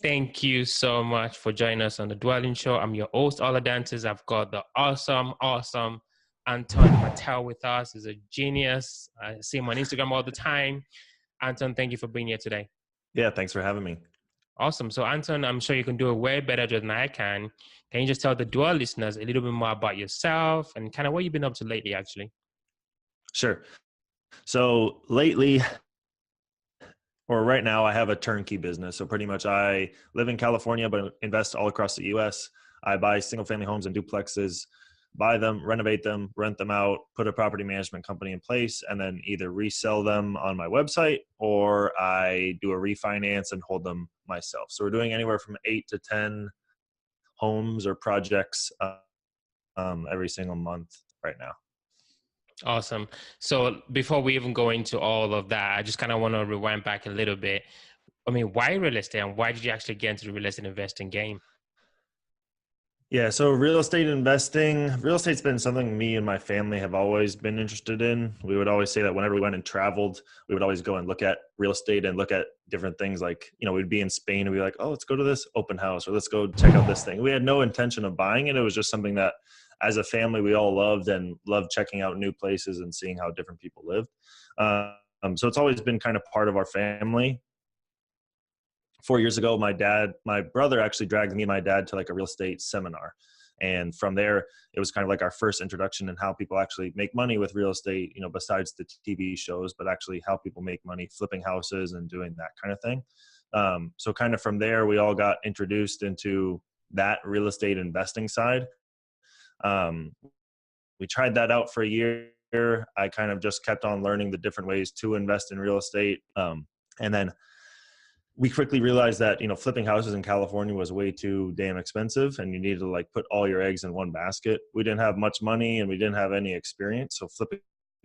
Thank you so much for joining us on the Dwelling Show. I'm your host, Ola Dantes. I've got the awesome Anton Mattel with us. He's a genius. I see him on Instagram all the time. Anton, thank you for being here today. Yeah, thanks for having me. Awesome. So, Anton, I'm sure you can do it way better than I can. Can you just tell the Dwell listeners a little bit more about yourself and kind of what you've been up to lately, actually? Sure. So lately, or right now, I have a turnkey business. So pretty much I live in California, but invest all across the US. I buy single family homes and duplexes, buy them, renovate them, rent them out, put a property management company in place, and then either resell them on my website or I do a refinance and hold them myself. So we're doing anywhere from 8 to 10 homes or projects every single month right now. Awesome. So before we even go into all of that, I just kind of want to rewind back a little bit. I mean, why real estate and why did you actually get into the real estate investing game? Yeah, so real estate investing, real estate's been something me and my family have always been interested in. We would always say that whenever we went and traveled, we would always go and look at real estate and look at different things. Like, we'd be in Spain and we'd be like, oh, let's go to this open house or let's go check out this thing. We had no intention of buying it. It was just something that as a family, we all loved and loved checking out new places and seeing how different people lived. So it's always been kind of part of our family. 4 years ago, my brother actually dragged me and my dad to like a real estate seminar. And from there, it was kind of like our first introduction in how people actually make money with real estate, besides the TV shows, but actually how people make money flipping houses and doing that kind of thing. So kind of from there, we all got introduced into that real estate investing side. We tried that out for a year. I kind of just kept on learning the different ways to invest in real estate. And then we quickly realized that, flipping houses in California was way too damn expensive and you needed to like put all your eggs in one basket. We didn't have much money and we didn't have any experience. So flipping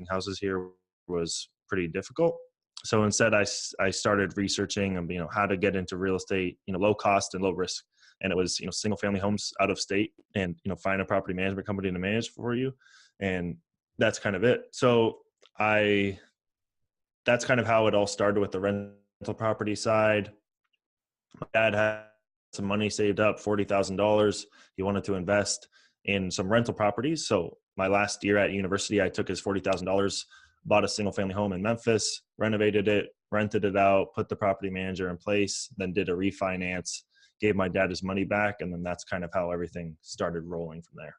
houses here was pretty difficult. So instead I started researching, how to get into real estate, low cost and low risk. And it was, single family homes out of state and, find a property management company to manage for you. And that's kind of it. So that's kind of how it all started with the rental property side. My dad had some money saved up, $40,000. He wanted to invest in some rental properties. So my last year at university, I took his $40,000, bought a single family home in Memphis, renovated it, rented it out, put the property manager in place, then did a refinance, gave my dad his money back. And then that's kind of how everything started rolling from there.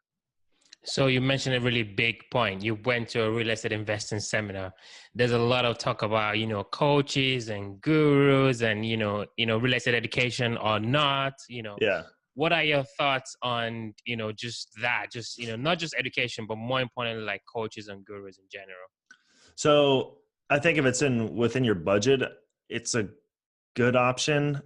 So you mentioned a really big point. You went to a real estate investing seminar. There's a lot of talk about, coaches and gurus and, real estate education or not, Yeah. What are your thoughts on, just that, not just education, but more importantly, like coaches and gurus in general? So I think if it's within your budget, it's a good option.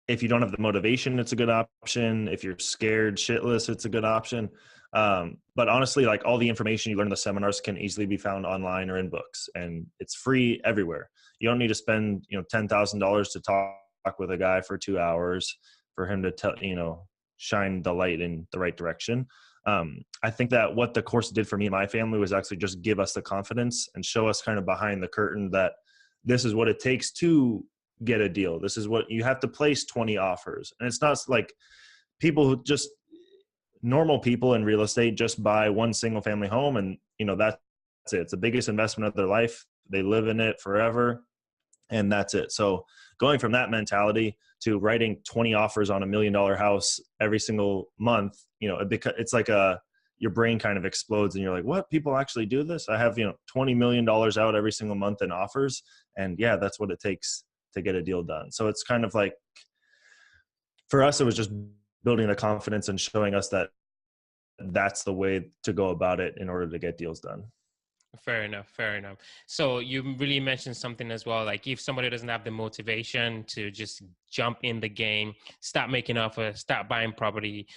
If you don't have the motivation, it's a good option. If you're scared shitless, it's a good option. But honestly, like all the information you learn in the seminars can easily be found online or in books, and it's free everywhere. You don't need to spend, $10,000 to talk with a guy for 2 hours for him to tell, shine the light in the right direction. I think that what the course did for me and my family was actually just give us the confidence and show us kind of behind the curtain that this is what it takes to get a deal. This is what you have to place 20 offers. And it's not like people who just normal people in real estate just buy one single family home and that's it. It's the biggest investment of their life. They live in it forever and that's it. So going from that mentality to writing 20 offers on $1 million house every single month, it's like your brain kind of explodes and you're like, what, people actually do this? I have, $20 million out every single month in offers. And yeah, that's what it takes to get a deal done. So it's kind of like, for us, it was just building the confidence and showing us that that's the way to go about it in order to get deals done. Fair enough. So you really mentioned something as well, like if somebody doesn't have the motivation to just jump in the game, start making offers, start buying property,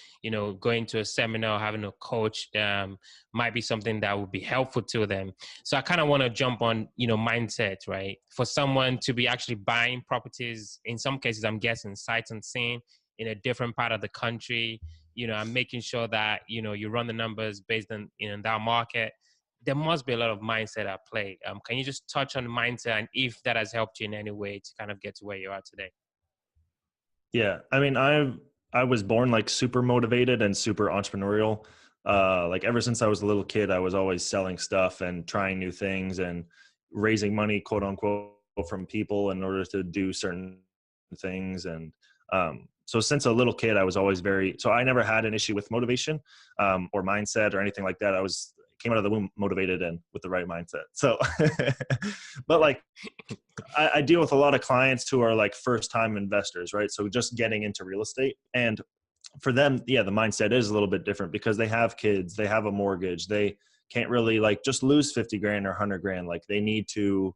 going to a seminar, having a coach might be something that would be helpful to them. So I kind of want to jump on, mindset, right? For someone to be actually buying properties, in some cases, I'm guessing sight unseen in a different part of the country, I'm making sure that, you run the numbers based on, that market. There must be a lot of mindset at play. Can you just touch on mindset and if that has helped you in any way to kind of get to where you are today? Yeah. I mean, I was born like super motivated and super entrepreneurial. Like ever since I was a little kid, I was always selling stuff and trying new things and raising money, quote unquote, from people in order to do certain things. And so since a little kid, I was always so I never had an issue with motivation or mindset or anything like that. I was came out of the womb motivated and with the right mindset. So, but like I deal with a lot of clients who are like first time investors, right? So just getting into real estate. And for them, yeah, the mindset is a little bit different because they have kids, they have a mortgage, they can't really like just lose 50 grand or 100 grand. Like they need to,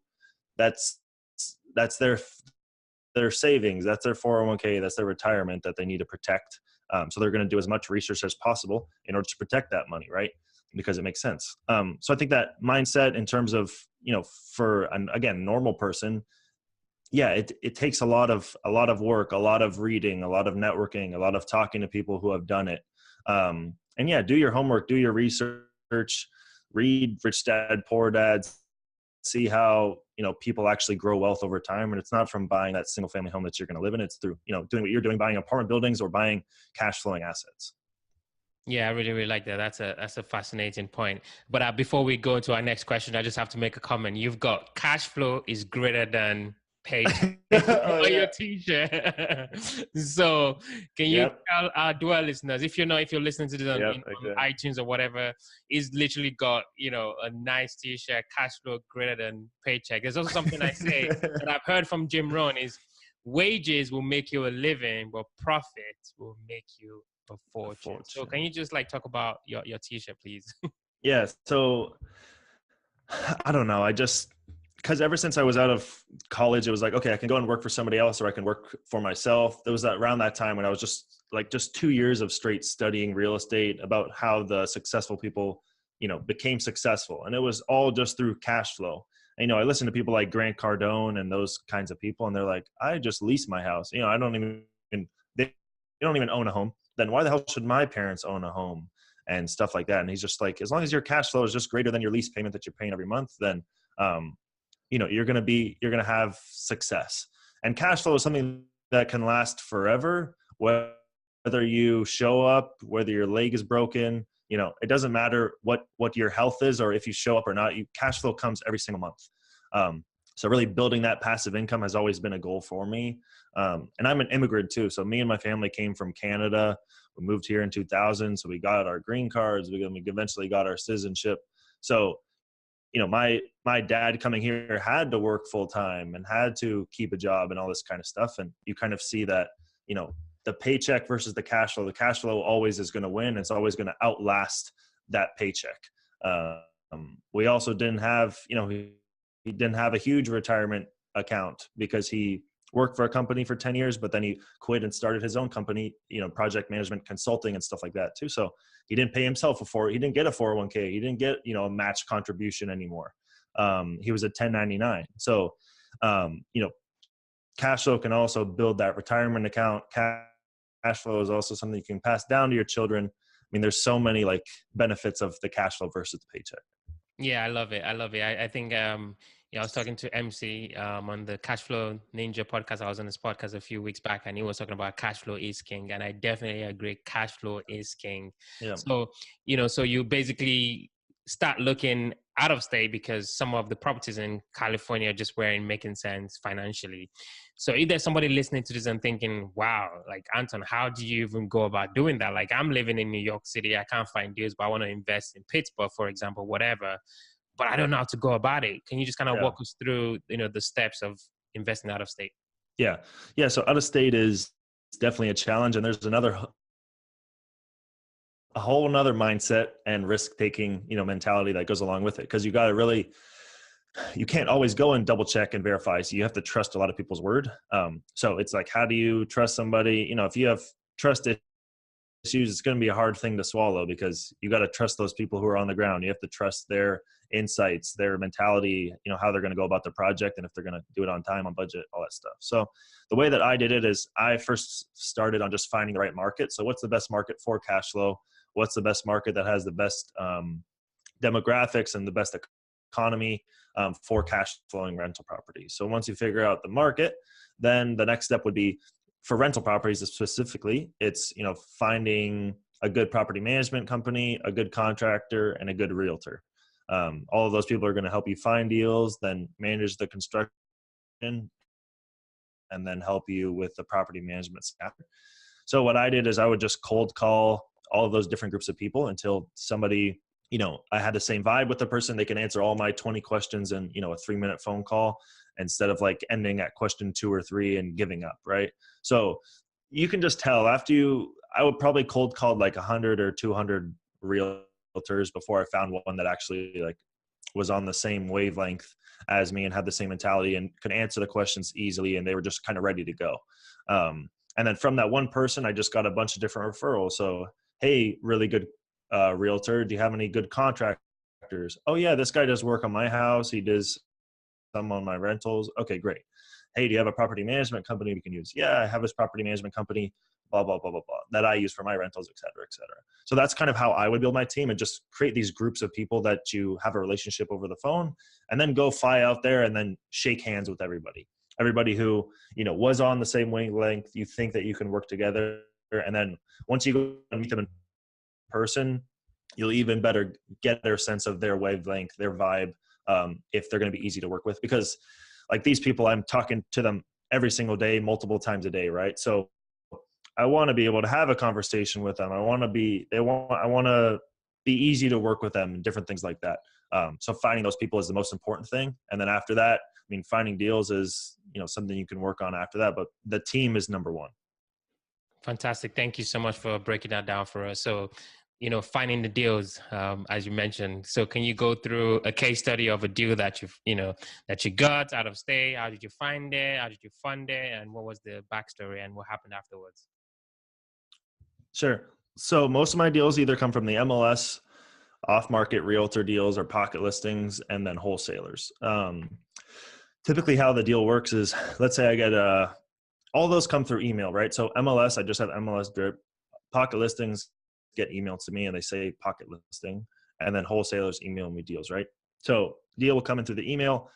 that's, that's their savings, that's their 401k, that's their retirement that they need to protect. So they're going to do as much research as possible in order to protect that money, right? Because it makes sense. So I think that mindset in terms of, for an, again, normal person, yeah, it takes a lot of work, a lot of reading, a lot of networking, a lot of talking to people who have done it. And yeah, do your homework, do your research, read Rich Dad Poor Dad, see how people actually grow wealth over time. And it's not from buying that single family home that you're going to live in. It's through doing what you're doing, buying apartment buildings or buying cash flowing assets. Yeah, I really, really like that. That's a fascinating point. But before we go into our next question, I just have to make a comment. You've got cash flow is greater than paycheck Oh on your yeah. t-shirt. So can you Yep. tell our dual listeners, if you're listening to this on, Yep. on Exactly. iTunes or whatever, is literally got a nice t-shirt, cash flow greater than paycheck. There's also something I say that I've heard from Jim Rohn is wages will make you a living, but profit will make you a A fortune. So can fortune. you just like talk about your t-shirt, please? Yeah. So I don't know. I just, because ever since I was out of college, it was like, okay, I can go and work for somebody else or I can work for myself. There was around that time when I was just 2 years of straight studying real estate about how the successful people, became successful. And it was all just through cash flow. And, I listen to people like Grant Cardone and those kinds of people, and they're like, I just lease my house. I don't even, they don't even own a home. Then why the hell should my parents own a home? And stuff like that. And he's just like, as long as your cash flow is just greater than your lease payment that you're paying every month, then um, you're gonna have success. And cash flow is something that can last forever. Whether you show up, whether your leg is broken, it doesn't matter what your health is or if you show up or not. Cash flow comes every single month. Um, so really building that passive income has always been a goal for me. And I'm an immigrant too. So me and my family came from Canada. We moved here in 2000. So we got our green cards. We eventually got our citizenship. So, my dad coming here had to work full time and had to keep a job and all this kind of stuff. And you kind of see that, the paycheck versus the cash flow. The cash flow always is going to win. It's always going to outlast that paycheck. We also didn't have, he didn't have a huge retirement account because he worked for a company for 10 years, but then he quit and started his own company, project management consulting and stuff like that too. So he didn't pay himself he didn't get a 401k. He didn't get, a match contribution anymore. He was a 1099. So, cash flow can also build that retirement account. Cash flow is also something you can pass down to your children. I mean, there's so many like benefits of the cash flow versus the paycheck. Yeah, I love it. I love it. I think I was talking to MC on the Cash Flow Ninja podcast. I was on this podcast a few weeks back, and he was talking about cash flow is king, and I definitely agree. Cash flow is king. Yeah. So so you basically start looking out of state because some of the properties in California just weren't making sense financially. So if there's somebody listening to this and thinking, wow, like Anton, how do you even go about doing that? Like I'm living in New York City, I can't find deals, but I want to invest in Pittsburgh, for example, whatever, but I don't know how to go about it. Can you just kind of Yeah. walk us through, the steps of investing out of state? Yeah. Yeah. So out of state is definitely a challenge. And there's a whole nother mindset and risk taking, mentality that goes along with it. Cause you can't always go and double check and verify. So you have to trust a lot of people's word. So it's like, how do you trust somebody? If you have trust issues, it's going to be a hard thing to swallow because you got to trust those people who are on the ground. You have to trust their insights, their mentality, how they're going to go about the project and if they're going to do it on time, on budget, all that stuff. So the way that I did it is I first started on just finding the right market. So what's the best market for cash flow? What's the best market that has the best demographics and the best economy for cash flowing rental properties? So once you figure out the market, then the next step would be for rental properties specifically, it's, you know, finding a good property management company, a good contractor, and a good realtor. All of those people are going to help you find deals, then manage the construction, and then help you with the property management staff. So what I did is I would just cold call all of those different groups of people until somebody, you know, I had the same vibe with the person. They can answer all my 20 questions in, you know, a 3-minute phone call instead of like ending at question 2 or 3 and giving up. Right. So you can just tell I would probably cold call like 100 or 200 realtors before I found one that actually like was on the same wavelength as me and had the same mentality and could answer the questions easily. And they were just kind of ready to go. And then from that one person, I just got a bunch of different referrals. So, hey, really good realtor, do you have any good contractors? Oh yeah, this guy does work on my house. He does some on my rentals. Okay, great. Hey, do you have a property management company we can use? Yeah, I have this property management company, blah, blah, blah, blah, blah, that I use for my rentals, et cetera, et cetera. So that's kind of how I would build my team, and just create these groups of people that you have a relationship over the phone, and then go fly out there and then shake hands with everybody who, you know, was on the same wavelength. You think that you can work together. And then once you go and meet them in person, you'll even better get their sense of their wavelength, their vibe, if they're going to be easy to work with. Because like these people, I'm talking to them every single day, multiple times a day, right? So I want to be able to have a conversation with them. I want to be easy to work with them and different things like that. So finding those people is the most important thing. And then after that, I mean, finding deals is, you know, something you can work on after that, but the team is number one. Fantastic. Thank you so much for breaking that down for us. So, you know, finding the deals, as you mentioned. So can you go through a case study of a deal that that you got out of state? How did you find it? How did you fund it? And what was the backstory and what happened afterwards? Sure. So most of my deals either come from the MLS, off-market realtor deals, or pocket listings, and then wholesalers. Typically how the deal works is, let's say I get all those come through email, right? So MLS, I just have MLS drip. Pocket listings get emailed to me and they say pocket listing, and then wholesalers email me deals, right? So deal will come in through the email.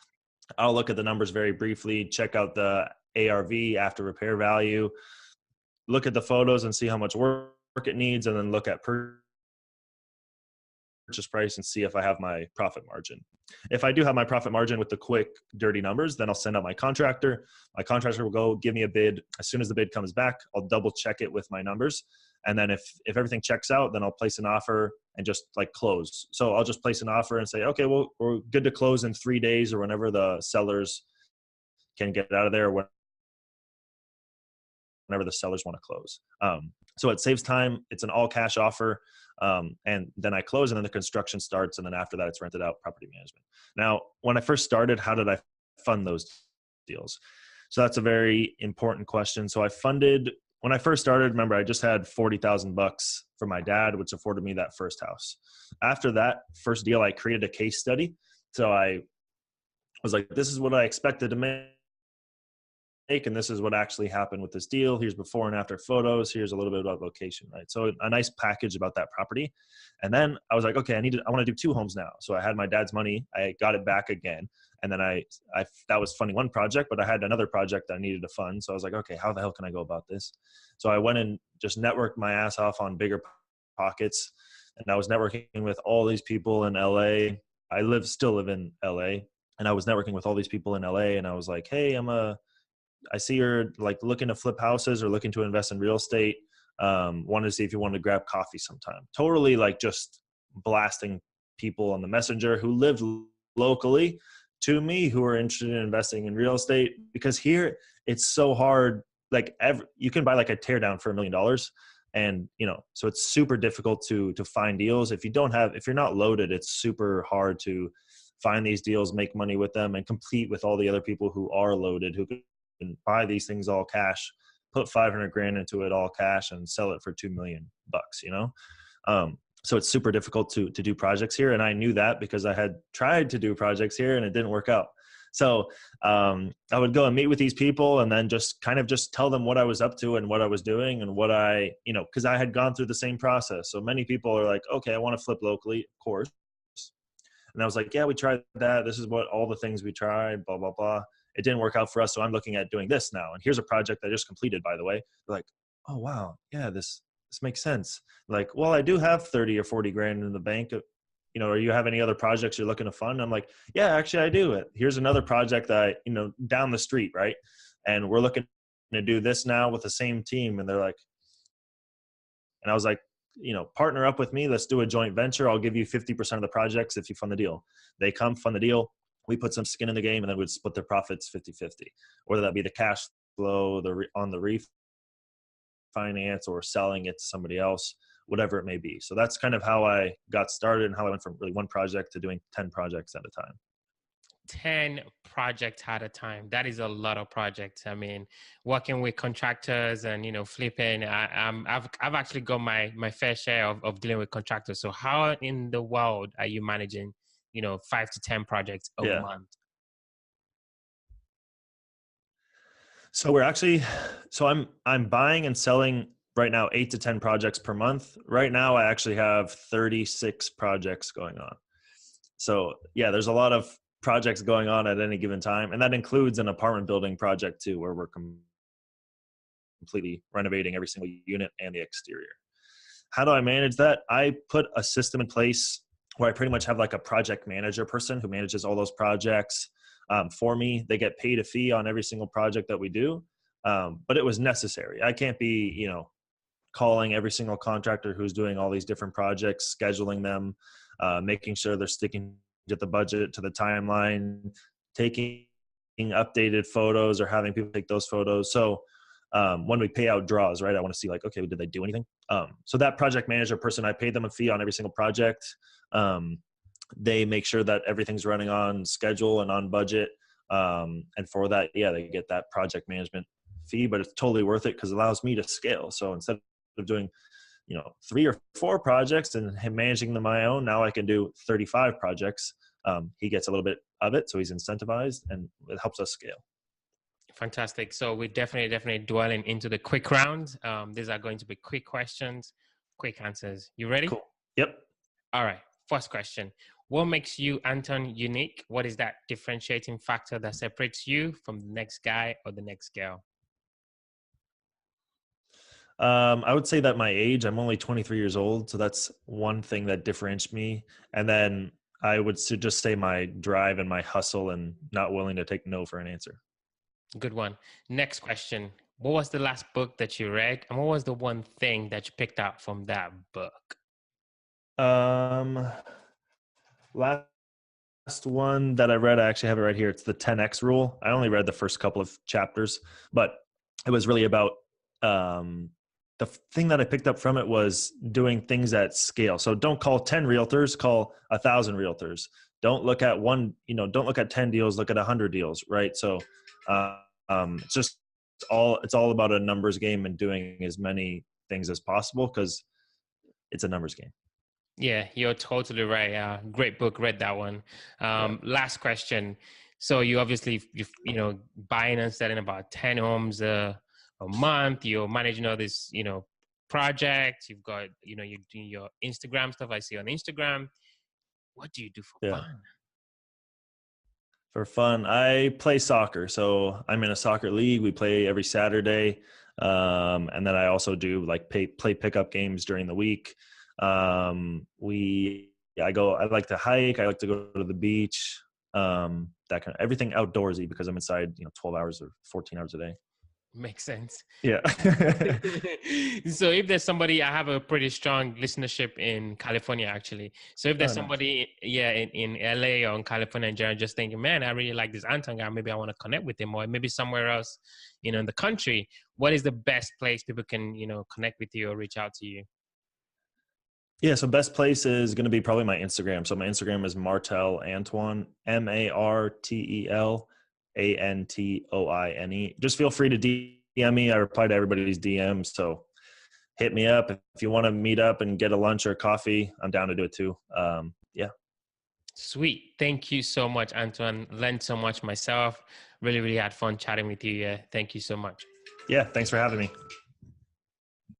I'll look at the numbers very briefly, check out the ARV, after repair value, look at the photos and see how much work it needs, and then look at purchase price and see if I have my profit margin. If I do have my profit margin with the quick, dirty numbers, then I'll send out my contractor. My contractor will go give me a bid. As soon as the bid comes back, I'll double check it with my numbers. And then if everything checks out, then I'll place an offer and just like close. So I'll just place an offer and say, okay, well, we're good to close in 3 days, or whenever the sellers can get out of there, whenever the sellers want to close. So it saves time. It's an all cash offer. And then I close, and then the construction starts. And then after that, it's rented out, property management. Now, when I first started, how did I fund those deals? So that's a very important question. So when I first started, remember, I just had $40,000 from my dad, which afforded me that first house. After that first deal, I created a case study. So I was like, this is what I expected to make, and this is what actually happened with this deal. Here's before and after photos. Here's a little bit about location, right? So a nice package about that property. And then I was like, okay, I want to do 2 homes now. So I had my dad's money. I got it back again. And then that was funding one project, but I had another project that I needed to fund. So I was like, okay, how the hell can I go about this? So I went and just networked my ass off on Bigger Pockets. And I was networking with all these people in LA. I still live in LA. And I was networking with all these people in LA. And I was like, hey, I see you're like looking to flip houses or looking to invest in real estate. Wanted to see if you wanted to grab coffee sometime. Totally like just blasting people on the messenger who lived locally to me, who are interested in investing in real estate, because here it's so hard. Like you can buy like a tear down for $1 million. And, you know, so it's super difficult to find deals. If you're not loaded, it's super hard to find these deals, make money with them, and compete with all the other people who are loaded, who can buy these things all cash, put 500 grand into it all cash, and sell it for $2 million, you know? So it's super difficult to do projects here. And I knew that because I had tried to do projects here and it didn't work out. So I would go and meet with these people and then just tell them what I was up to and what I was doing and because I had gone through the same process. So many people are like, okay, I want to flip locally, of course. And I was like, yeah, we tried that. This is what all the things we tried, blah, blah, blah. it didn't work out for us. So I'm looking at doing this now. And here's a project I just completed, by the way. They're like, oh, wow. Yeah, this makes sense. Like, well, I do have 30 or 40 grand in the bank. Or you have any other projects you're looking to fund? I'm like, yeah, actually I do. Here's another project that down the street. Right. And we're looking to do this now with the same team. And they're like, and I was like, partner up with me. Let's do a joint venture. I'll give you 50% of the projects if you fund the deal. They come fund the deal. We put some skin in the game, and then we'd split their profits 50-50, whether that be the cash flow, on the refinance, or selling it to somebody else, whatever it may be. So that's kind of how I got started and how I went from really one project to doing 10 projects at a time. 10 projects at a time. That is a lot of projects. I mean, working with contractors and, flipping, I've actually got my fair share of dealing with contractors. So how in the world are you managing, 5 to 10 projects a month? So I'm buying and selling right now 8 to 10 projects per month. Right now, I actually have 36 projects going on. So yeah, there's a lot of projects going on at any given time. And that includes an apartment building project too, where we're completely renovating every single unit and the exterior. How do I manage that? I put a system in place where I pretty much have like a project manager person who manages all those projects for me. They get paid a fee on every single project that we do. But it was necessary. I can't be, calling every single contractor who's doing all these different projects, scheduling them, making sure they're sticking to the budget, to the timeline, taking updated photos or having people take those photos. So when we pay out draws, right, I want to see like, okay, did they do anything? So that project manager person, I paid them a fee on every single project. They make sure that everything's running on schedule and on budget. And for that, yeah, they get that project management fee, but it's totally worth it because it allows me to scale. So instead of doing 3 or 4 projects and him managing them my own, now I can do 35 projects. He gets a little bit of it, so he's incentivized, and it helps us scale. Fantastic. So we're definitely dwelling into the quick round. These are going to be quick questions, quick answers. You ready? Cool. Yep. All right. First question. What makes you, Anton, unique? What is that differentiating factor that separates you from the next guy or the next girl? I would say that my age, I'm only 23 years old. So that's one thing that differentiates me. And then I would just say my drive and my hustle and not willing to take no for an answer. Good one. Next question. What was the last book that you read? And what was the one thing that you picked up from that book? Last one that I read, I actually have it right here. It's the 10X rule. I only read the first couple of chapters, but it was really about, the thing that I picked up from it was doing things at scale. So don't call 10 realtors, call 1,000 realtors. Don't look at don't look at 10 deals, look at 100 deals. Right. So, it's all about a numbers game and doing as many things as possible because it's a numbers game. Yeah, you're totally right. Great book. Read that one. Last question. So you obviously, buying and selling about 10 homes a month. You're managing all this, projects. You've got, you're doing your Instagram stuff. I see on Instagram. What do you do for fun? For fun, I play soccer. So I'm in a soccer league. We play every Saturday. And then I also do like play pickup games during the week. I like to hike. I like to go to the beach. That kind of everything outdoorsy because I'm inside, 12 hours or 14 hours a day. Makes sense. Yeah. So if there's somebody, I have a pretty strong listenership in California, actually. So if there's somebody, in LA or in California in general, just thinking, man, I really like this Anton guy. Maybe I want to connect with him, or maybe somewhere else, in the country. What is the best place people can, connect with you or reach out to you? Yeah. So best place is going to be probably my Instagram. So my Instagram is Martel Antoine, MartelAntoine. Just feel free to DM me. I reply to everybody's DMs. So hit me up. If you want to meet up and get a lunch or coffee, I'm down to do it too. Yeah. Sweet. Thank you so much, Antoine. Learned so much myself. Really, really had fun chatting with you. Yeah. Thank you so much. Yeah. Thanks for having me.